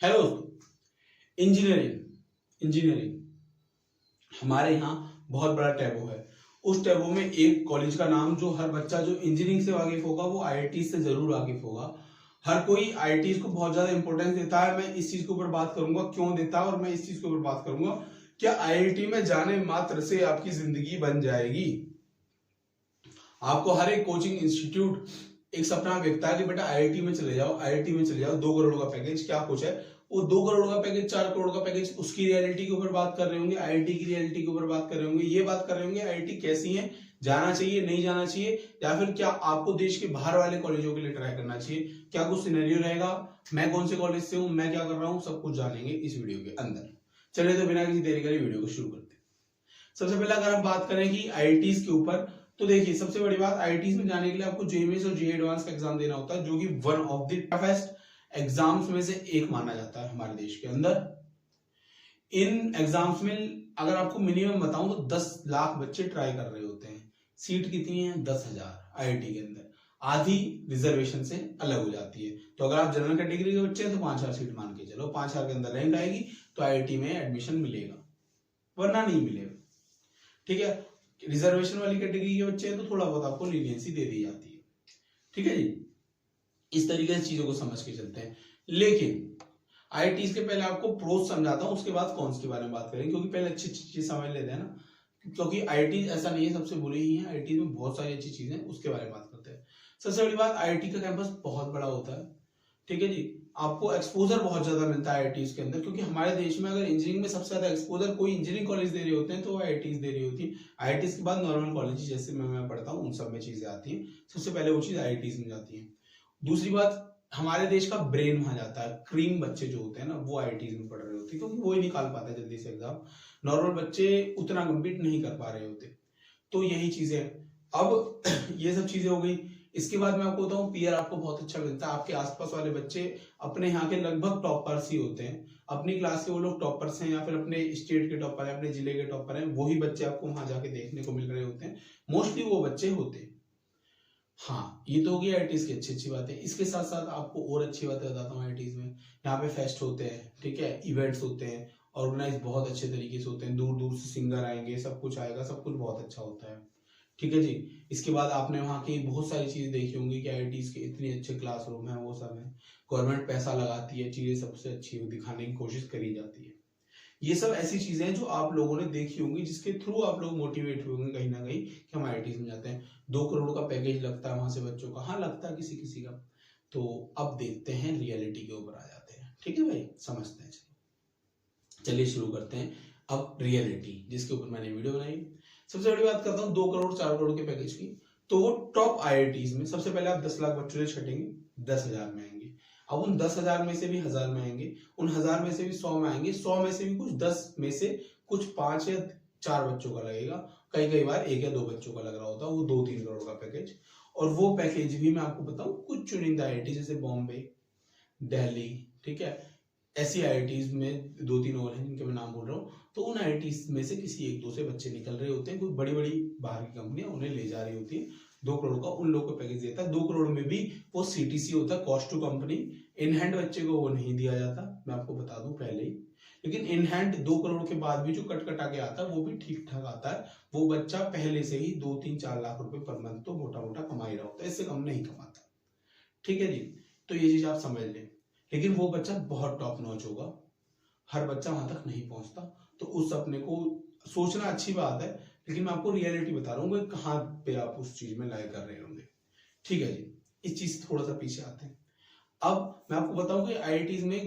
Hello दोस्तों, engineering engineering हमारे यहाँ बहुत बड़ा टैबू है। उस टैबू में एक कॉलेज का नाम जो हर बच्चा जो इंजीनियरिंग से वाकिफ होगा वो आईआईटी से जरूर वाकिफ होगा। हर कोई आईआईटी को बहुत ज्यादा इंपॉर्टेंस देता है। मैं इस चीज के ऊपर बात करूंगा क्यों देता है, और मैं इस चीज के ऊपर बात करूंगा क्या आईआईटी में जाने मात्र से आपकी जिंदगी बन जाएगी। आपको हर एक कोचिंग इंस्टीट्यूट एक सपना देखता है कि बेटा आईआईटी में चले जाओ, आईआईटी में चले जाओ, 2 करोड़ का पैकेज, क्या कुछ है वो 2 करोड़ का पैकेज, 4 करोड़ का पैकेज, उसकी रियलिटी के ऊपर बात कर रहे होंगे, आईआईटी की रियलिटी के ऊपर बात कर रहे होंगे, ये बात कर रहे होंगे आईआईटी कैसी है, जाना चाहिए नहीं जाना चाहिए, या फिर क्या आपको देश के बाहर वाले कॉलेजों के लिए ट्राई करना चाहिए, क्या कुछ सिनेरियो रहेगा, मैं कौन से कॉलेज से हूँ, मैं क्या कर रहा हूँ, सब कुछ जानेंगे इस वीडियो के अंदर। चलिए तो बिना किसी देरी करे वीडियो को शुरू करते हैं। सबसे पहले अगर हम बात करें कि आईआईटीज के ऊपर, तो देखिए सबसे बड़ी बात, आईआईटीज में जाने के लिए आपको जेईई और जेईई एडवांस का एग्जाम देना होता है, जो कि one of the toughest exams में से एक माना जाता है हमारे देश के अंदर। इन एग्जाम्स में अगर आपको मिनिमम बताऊं तो 10 लाख बच्चे ट्राई कर रहे होते हैं। सीट कितनी है? 10,000 आईआईटी के अंदर, आधी रिजर्वेशन से अलग हो जाती है। तो अगर आप जनरल कैटेगरी के बच्चे हैं तो 5,000 सीट मान के चलो, 5,000 के अंदर रैंक आएगी तो आईआईटी में एडमिशन मिलेगा, वरना नहीं मिलेगा। ठीक है, रिजर्वेशन वाली कैटेगरी के बच्चे हैं तो थोड़ा बहुत आपको लीनियंसी दे दी जाती है। ठीक है जी, इस तरीके से चीजों को समझ के चलते हैं। लेकिन आईआईटी के पहले आपको प्रोस समझाता हूं, उसके बाद कौन के बारे में बात करेंगे, क्योंकि पहले अच्छी चीज समझ लेते हैं ना, क्योंकि आईआईटी ऐसा नहीं है सबसे बुरी ही है, आईआईटी में बहुत सारी अच्छी चीजें, उसके बारे में बात करते हैं। सबसे बड़ी बात, आईआईटी का कैंपस बहुत बड़ा होता है। ठीक है जी, आपको एक्सपोजर बहुत ज्यादा मिलता है आईआईटी के अंदर, क्योंकि हमारे देश में अगर इंजीनियरिंग में सबसे ज्यादा एक्सपोजर कोई इंजीनियरिंग कॉलेज दे रहे होते हैं तो वो आईआईटी दे रही होती है। आईआईटी के बाद नॉर्मल कॉलेज जैसे मैं पढ़ता हूँ उन सब में चीजें आती हैं, सबसे पहले वो चीज आईआईटी में जाती है। दूसरी बात, हमारे देश का ब्रेन वहां जाता है, क्रीम बच्चे जो होते हैं ना वो आईआईटी में पढ़ रहे होते हैं, क्योंकि वो ही निकाल पाता है जल्दी से एग्जाम, नॉर्मल बच्चे उतना कम्पीट नहीं कर पा रहे होते। तो यही चीजें, अब ये सब चीजें हो गई। इसके बाद मैं आपको बताऊं, पीयर आपको बहुत अच्छा मिलता है, आपके आसपास वाले बच्चे अपने यहाँ के लगभग टॉपर्स ही होते हैं, अपनी क्लास के वो लोग टॉपर्स हैं, या फिर अपने स्टेट के टॉपर हैं, अपने जिले के टॉपर हैं, वही बच्चे आपको वहां जाके देखने को मिल रहे होते हैं, मोस्टली वो बच्चे होते हैं। हाँ, ये तो होगी आईआईटीज की अच्छी अच्छी बातें। इसके साथ साथ आपको और अच्छी बातें बताता हूँ। आईआईटीज में यहाँ पे फेस्ट होते हैं, ठीक है, इवेंट्स होते हैं, ऑर्गेनाइज बहुत अच्छे तरीके से होते हैं, दूर दूर से सिंगर आएंगे, सब कुछ आएगा, सब कुछ बहुत अच्छा होता है। ठीक है जी। इसके बाद आपने वहाँ की बहुत सारी चीजें देखी होंगी कि आईआईटीज के इतने अच्छे क्लासरूम है, वो सब है, गवर्नमेंट पैसा लगाती है, चीजें सबसे अच्छी दिखाने की कोशिश करी जाती है। ये सब ऐसी चीजें हैं जो आप लोगों ने देखी होंगी, जिसके थ्रू आप लोग मोटिवेट हुए होंगे कहीं ना कहीं कि हम आईआईटी में जाते हैं। 2 करोड़ का पैकेज लगता है वहां से बच्चों का, हाँ लगता है किसी किसी का। तो अब देखते हैं रियलिटी के ऊपर आ जाते हैं। ठीक है भाई, समझते हैं। चलिए शुरू करते हैं अब रियलिटी, जिसके ऊपर मैंने वीडियो बनाई। सबसे बड़ी बात करता हूँ 2 करोड़ 4 करोड़ के पैकेज की, तो वो टॉप आईआईटीज में सबसे पहले आप 10 लाख बच्चों से छटेंगे, 10,000 में आएंगे। अब उन 10,000 में से भी 1,000 में आएंगे, उन 1,000 में से भी 100 में आएंगे, 100 में से भी कुछ 10 में से कुछ 5 या 4 बच्चों का लगेगा, कई कई बार 1 या 2 बच्चों का लग रहा होता है, वो 2-3 करोड़ का पैकेज। और वो पैकेज भी मैं आपको बताऊं, कुछ चुनिंदा आईआईटी जैसे बॉम्बे, दिल्ली, ठीक है, ऐसी आईआईटीज में 2-3 और हैं जिनके मैं नाम बोल रहा हूँ, तो उन आईआईटीज में से किसी 1-2 से बच्चे निकल रहे होते हैं, कोई बड़ी बड़ी बाहर की कंपनियां उन्हें ले जा रही होती है। 2 करोड़ का उन लोगों को पैकेज देता है। 2 करोड़ में भी वो सीटीसी होता है, cost to company, in hand बच्चे को वो नहीं दिया जाता, मैं आपको बता दूं पहले ही। लेकिन इन हैंड 2 करोड़ के बाद भी जो कट कटा के आता है वो भी ठीक ठाक आता है। वो बच्चा पहले से ही 2-3-4 लाख रुपए पर मंथ तो मोटा मोटा कमा ही रहा होता है, इससे कम नहीं कमाता। ठीक है जी, तो ये चीज आप समझ लें। लेकिन वो बच्चा बहुत टॉप नॉच होगा, हर बच्चा वहां तक नहीं पहुंचता, तो उस सपने को सोचना अच्छी बात है, लेकिन मैं आपको रियलिटी बता रहा हूँ कहाँ पे आप उस चीज में लाइक कर रहे होंगे। ठीक है जी, इस चीज से थोड़ा सा पीछे आते हैं। अब मैं आपको बताऊं कि आईआईटीज में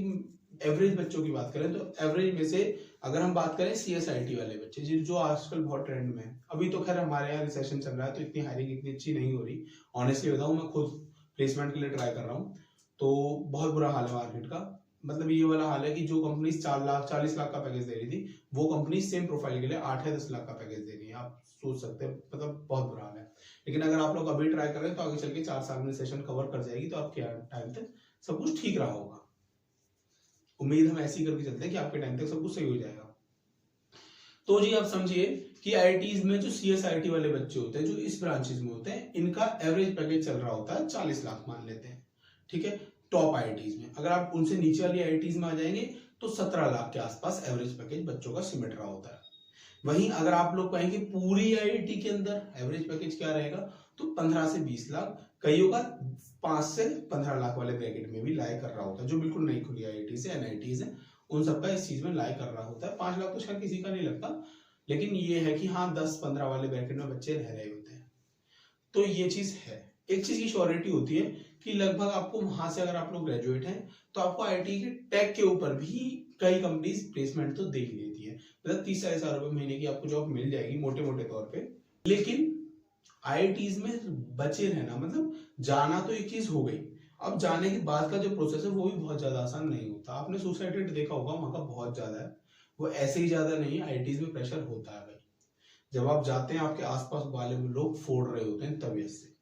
एवरेज बच्चों की बात करें तो एवरेज में से अगर हम बात करें सीएसआईटी वाले बच्चे जो आजकल बहुत ट्रेंड में है, अभी तो खैर हमारे यहाँ रिसेशन चल रहा है तो इतनी हायरिंग इतनी अच्छी नहीं हो रही, ऑनेस्टली बताऊं, मैं खुद प्लेसमेंट के लिए ट्राई कर रहा हूँ, तो बहुत बुरा हाल है मार्केट का। मतलब ये वाला हाल है कि जो कंपनी 40 लाख का पैकेज दे रही थी, वो कंपनी सेम प्रोफाइल के लिए 8 या 10 लाख का पैकेज दे रही है। आप सोच सकते हैं, मतलब बहुत बुरा हाल है। लेकिन अगर आप लोग अभी ट्राई करें तो आगे चल के 4 साल में सेशन कवर कर जाएगी, तो आपके टाइम तक सब कुछ ठीक रहा होगा। उम्मीद हम ऐसी करके चलते हैं कि आपके टाइम तक सब कुछ सही हो जाएगा। तो जी आप समझिए कि आईआईटीज में जो सीएसआईटी वाले बच्चे होते हैं, जो इस ब्रांचेस में होते हैं, इनका एवरेज पैकेज चल रहा होता है 40 लाख मान लेते हैं। ठीक है, टॉप आईआईटीज में। अगर आप उनसे नीचे वाली आईआईटीज में आ जाएंगे तो 17 लाख के आसपास एवरेज पैकेज बच्चों का सिमट रहा होता है। वहीं अगर आप लोग कहेंगे पूरी आईआईटी के अंदर एवरेज पैकेज क्या रहेगा, तो 15 से 20 लाख, कईयों का 5 से 15 लाख वाले ब्रैकेट में भी लाई कर रहा होता है। जो बिल्कुल नई खुली आईआईटी से एनआईटीज है उन सबका इस चीज में लाई कर रहा होता है। 5 लाख तो शायद किसी का नहीं लगता, लेकिन ये है कि हाँ 10-15 वाले ब्रैकेट में बच्चे रह रहे होते हैं। तो ये चीज है। एक चीज की श्योरिटी होती है कि लगभग आपको वहां से अगर आप लोग ग्रेजुएट हैं तो आपको आईआईटी के टैग के ऊपर भी कई कंपनीज प्लेसमेंट तो दे ही देती है। मतलब 30-40 हजार रुपए महीने की आपको जॉब मिल जाएगी मोटे मोटे तौर पे। लेकिन आईआईटीज में बचे रहना मतलब जाना तो एक चीज हो गई, अब जाने के बाद का जो प्रोसेस है वो भी बहुत ज्यादा आसान नहीं होता। आपने सुसाइड रेट देखा होगा, वहां का बहुत ज्यादा है, वो ऐसे ही ज्यादा नहीं है। आईआईटीज में प्रेशर होता है भाई। जब आप जाते हैं आपके आसपास वाले लोग फोड़ रहे होते हैं तबीयत से।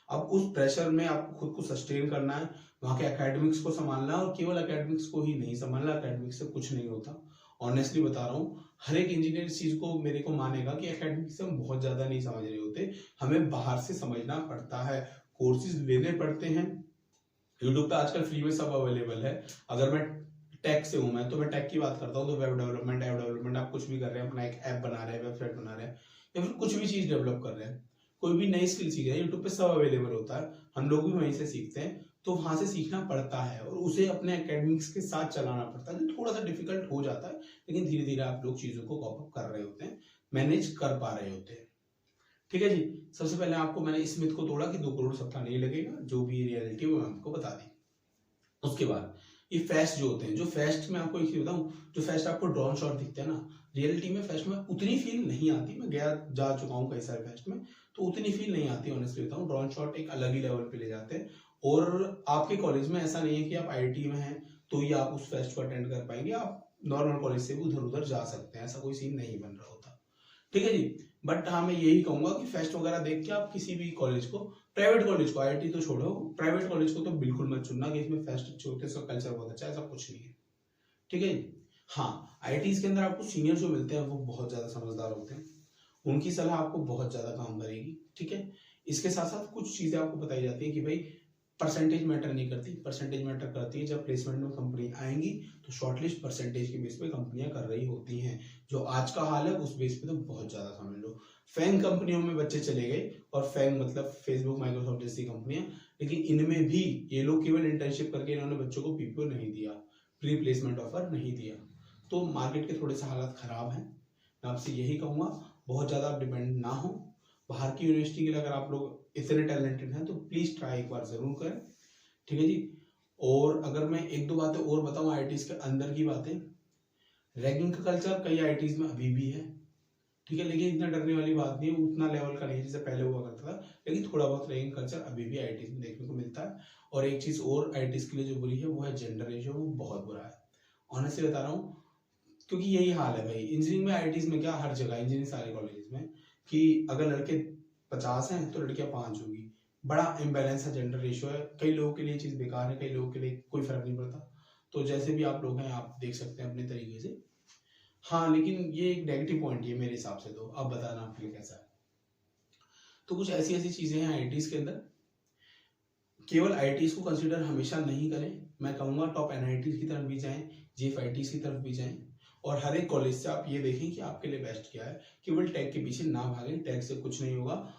अब उस प्रेशर में आपको खुद को सस्टेन करना है, वहां के एकेडमिक्स को संभालना है, और केवल एकेडमिक्स को ही नहीं संभालना, एकेडमिक्स से कुछ नहीं होता। ऑनेस्टली बता रहा हूँ, हर एक इंजीनियर इस चीज को मेरे को मानेगा कि एकेडमिक्स से हम बहुत ज्यादा नहीं समझ रहे होते, हमें बाहर से समझना पड़ता है, कोर्सेज लेने पड़ते हैं। यूट्यूब पे आजकल फ्री में सब अवेलेबल है। अगर मैं टेक से हूं मैं, तो मैं टेक की बात करता हूँ तो वेब डेवलपमेंट, ऐप डेवलपमेंट, आप कुछ भी कर रहे हैं, अपना एक ऐप बना रहे हैं, वेबसाइट बना रहे हैं, या फिर कुछ भी चीज डेवलप कर रहे हैं, कोई भी नई स्किल सीख रहे हैं, यूट्यूब पे सब अवेलेबल होता है, हम लोग भी वहीं से सीखते हैं। तो वहां से सीखना पड़ता है और उसे अपने एकेडमिक्स के साथ चलाना पड़ता है, जो थोड़ा सा डिफिकल्ट हो जाता है, लेकिन धीरे धीरे आप लोग चीजों को कॉप अप कर रहे होते हैं, मैनेज कर पा रहे होते हैं। ठीक है जी। सबसे पहले आपको मैंने इस मिथ को तोड़ा कि 2 करोड़ सप्ताह नहीं लगेगा, जो भी रियलिटी है वो मैं आपको बता दी। उसके बाद ये फेस्ट जो होते हैं, जो फेस्ट में आपको एक चीज बताऊं, जो फेस्ट आपको ड्रोन शॉट दिखते हैं ना, रियलिटी में फेस्ट में उतनी फील नहीं आती। मैं जा चुका हूँ कई सारे फेस्ट में, तो उतनी फील नहीं आती। ऑनेस्टली बताऊं, ड्रोन शॉट एक अलग ही लेवल पे ले जाते हैं। और आपके कॉलेज में ऐसा नहीं है कि आप आईआईटी में हैं तो ही आप उस फेस्ट को अटेंड कर पाएंगे, आप नॉर्मल कॉलेज से भी उधर उधर जा सकते हैं, ऐसा कोई सीन नहीं बन रहा होता। ठीक है जी। बट हाँ मैं यही कहूंगा कि फेस्ट वगैरह देख के आप किसी भी कॉलेज को, प्राइवेट कॉलेज को, आईआईटी तो छोड़ो, प्राइवेट कॉलेज को तो बिल्कुल मत चुनना कि इसमें फेस्ट अच्छे होते हैं, इसका कल्चर बहुत अच्छा है, ऐसा कुछ नहीं है। ठीक है जी। हाँ, आईआईटीज के अंदर आपको सीनियर जो मिलते हैं वो बहुत ज्यादा समझदार होते हैं, उनकी सलाह आपको बहुत ज्यादा काम करेगी। ठीक है। इसके साथ साथ कुछ चीजें आपको बताई जाती है कि भाई परसेंटेज मैटर नहीं करती, परसेंटेज मैटर करती है जब प्लेसमेंट में कंपनी आएंगी तो शॉर्टलिस्ट परसेंटेज के बेस पे कंपनियां कर रही होती हैं। जो आज का हाल है उस बेस पे तो बहुत ज्यादा समझ लो। फैंग कंपनियों में बच्चे चले गए, और फैंग मतलब फेसबुक, माइक्रोसॉफ्ट जैसी कंपनियां, लेकिन इनमें भी ये लोग केवल इंटर्नशिप करके इन्होंने बच्चों को पीपीओ नहीं दिया, प्री प्लेसमेंट ऑफर नहीं दिया। तो मार्केट के थोड़े से हालात खराब हैं। मैं आपसे यही कहूंगा, बहुत ज्यादा आप डिपेंड ना हो। बाहर की यूनिवर्सिटी के लिए अगर आप लोग इतने टैलेंटेड हैं तो प्लीज ट्राई एक बार जरूर करें। ठीक है जी। और अगर मैं 1-2 बातें और बताऊं आईआईटीज के अंदर की बातें, रैगिंग का कल्चर कई आईआईटीज में अभी भी है। ठीक है, लेकिन इतना डरने वाली बात नहीं है, उतना लेवल का नहीं है जैसे पहले हुआ करता था, लेकिन थोड़ा बहुत रैगिंग कल्चर अभी भी आईआईटीज में देखने को मिलता है। और एक चीज और आईआईटीज के लिए जो बुरी है वो है जेंडर रेशियो, वो बहुत बुरा है। ऑनेस्टली बता रहा हूँ, क्योंकि यही हाल है भाई इंजीनियरिंग में, आईआईटीज में क्या, हर जगह इंजीनियरिंग सारे कॉलेजेस में, कि अगर लड़के 50 हैं तो लड़कियां 5 होगी। बड़ा इम्बैलेंस है, जेंडर रेशियो है। कई लोगों के लिए चीज बेकार है, कई लोगों के लिए कोई फर्क नहीं पड़ता। तो जैसे भी आप लोग हैं आप देख सकते हैं अपने तरीके से। हाँ, लेकिन ये एक नेगेटिव पॉइंट है मेरे हिसाब से, तो अब बताना आपके लिए कैसा है। तो कुछ ऐसी ऐसी चीजें हैं आईआईटीज के अंदर। केवल आईआईटीज को कंसीडर हमेशा नहीं करें, मैं कहूंगा टॉप एनआईटीज की तरफ भी जाएं, जेएफआईटीज की तरफ भी जाएं, और हर एक कॉलेज से आप ये देखें कि आपके लिए बेस्ट क्या है। केवल टैग के पीछे ना भागें, टैग से कुछ नहीं होगा।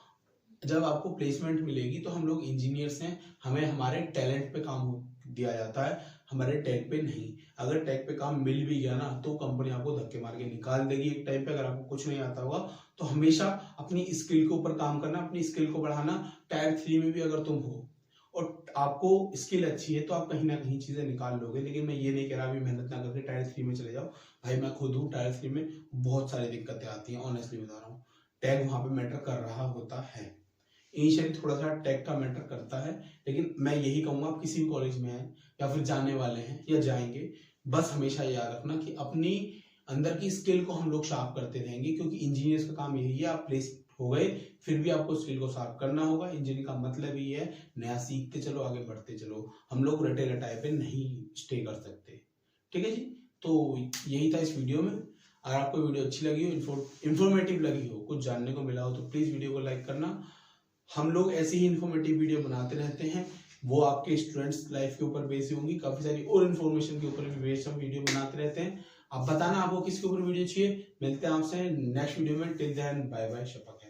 जब आपको प्लेसमेंट मिलेगी तो हम लोग इंजीनियर्स हैं, हमें हमारे टैलेंट पे काम दिया जाता है, हमारे टैग पे नहीं। अगर टैग पे काम मिल भी गया ना तो कंपनी आपको धक्के मार के निकाल देगी एक टाइम पे, अगर आपको कुछ नहीं आता होगा तो। हमेशा अपनी स्किल के ऊपर काम करना, अपनी स्किल को बढ़ाना। टायर 3 में भी अगर तुम हो और आपको स्किल अच्छी है तो आप कहीं ना कहीं चीजें निकाल लोगे। लेकिन मैं ये नहीं कह रहा अभी मेहनत ना करके टायर 3 में चले जाओ। भाई मैं खुद हूँ, टायर 3 में बहुत सारी दिक्कतें आती हैं, ऑनेस्टली बता रहा हूँ। टैग वहां पे मैटर कर रहा होता है, इनिशियली थोड़ा सा टैग का मैटर करता है, लेकिन मैं यही कहूंगा आप किसी भी कॉलेज में हैं या फिर जाने वाले हैं या जाएंगे, बस हमेशा याद रखना कि अपनी अंदर की स्किल को हम लोग शार्प करते रहेंगे, क्योंकि इंजीनियर्स का काम यही है। आप प्लेस हो गए फिर भी आपको स्किल को शार्प करना होगा। इंजीनियरिंग का मतलब ही है नया सीखते चलो, आगे बढ़ते चलो। हम लोग रटे रटाए पे नहीं स्टे कर सकते। ठीक है जी। तो यही था इस वीडियो में। अगर आपको वीडियो अच्छी लगी हो, इंफॉर्मेटिव लगी हो, कुछ जानने को मिला हो, तो प्लीज वीडियो को लाइक करना। हम लोग ऐसी ही इन्फॉर्मेटिव वीडियो बनाते रहते हैं। वो आपके स्टूडेंट्स लाइफ के ऊपर बेस्ड होंगी। काफी सारी और इन्फॉर्मेशन के ऊपर भी बेस्ड हम वीडियो बनाते रहते हैं। आप बताना आपको किसके ऊपर वीडियो चाहिए। मिलते हैं आपसे नेक्स्ट वीडियो में। टिल देन बाय बाय, शपथ।